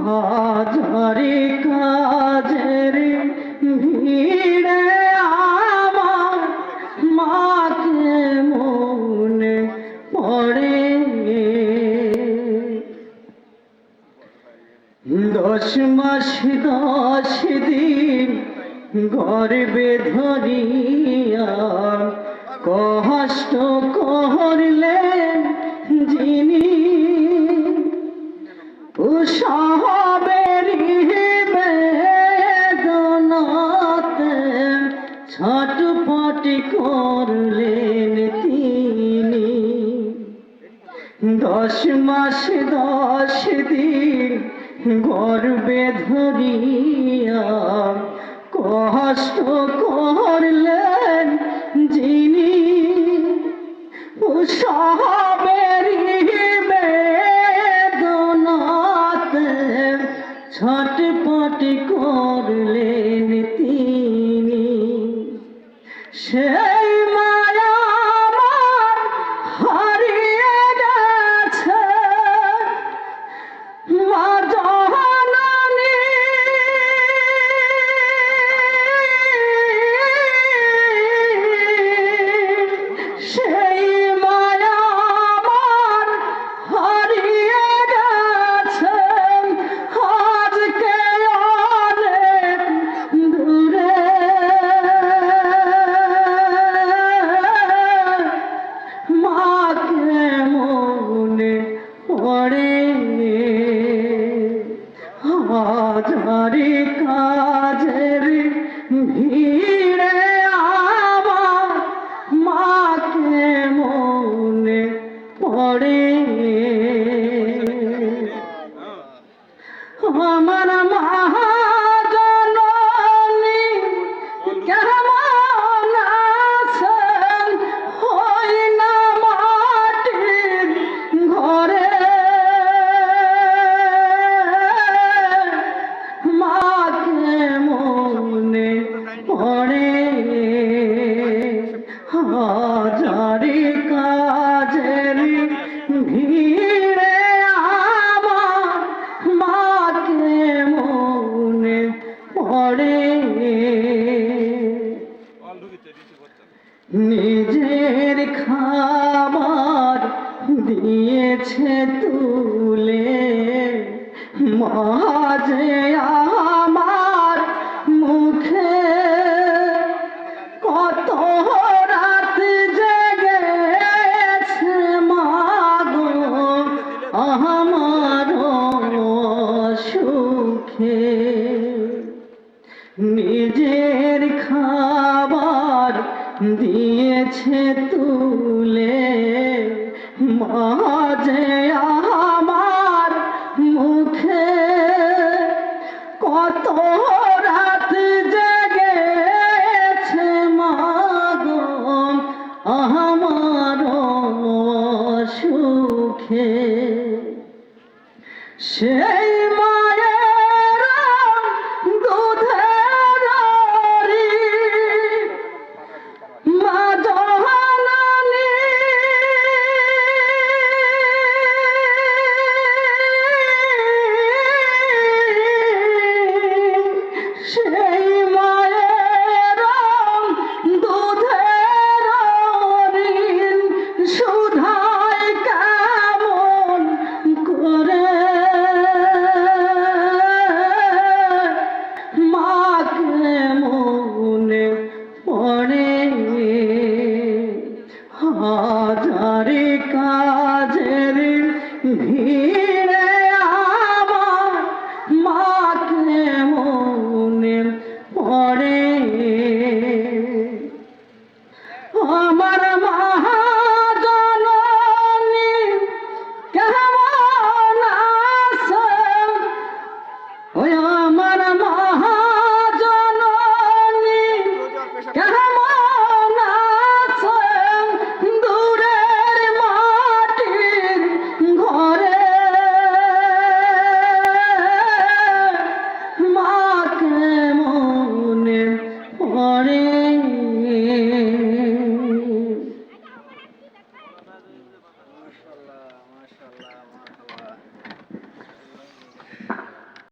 হাজারে কাজের ভিড়ে আমার মাকে মনে পড়ে। 10 মাস 10 দিন গর্ভে ধরিয়া কষ্ট করলেন যিনি, সবেরই বেদনাতে ছটপট করলেন তিনি। 10 মাস 10 দিন গর্ভে ধরিয়া কষ্ট করলেন যিনি, সবেরই বেদনাতে ছটপট করলেন তিনি। সেই মায়া আমার হারিয়ে গেছে মা জননী, সেই মায়া আমার হারিয়ে গেছে আজকে অনেক দূরে। মাকে মনে পড়ে, হাজারে কাজের ভিড়ে আমার মাকে মনে পড়ে। আমার মা জননী কেমন আছেন হই না মাটির ঘরে, মাকে মনে পড়ে। হাজারে কাজের ভিড়ে আমার মাকে মনে পড়ে। নিজের খাবার দিয়েছে তুলে মা যে আমার মুখে, কত রাত জেগেছে মা গো আমার সুখে। নিজের খাবার দিয়েছে তুলে মা যে আমার মুখে, কত রাত জেগেছে মা গো আমার সুখে। সেই মা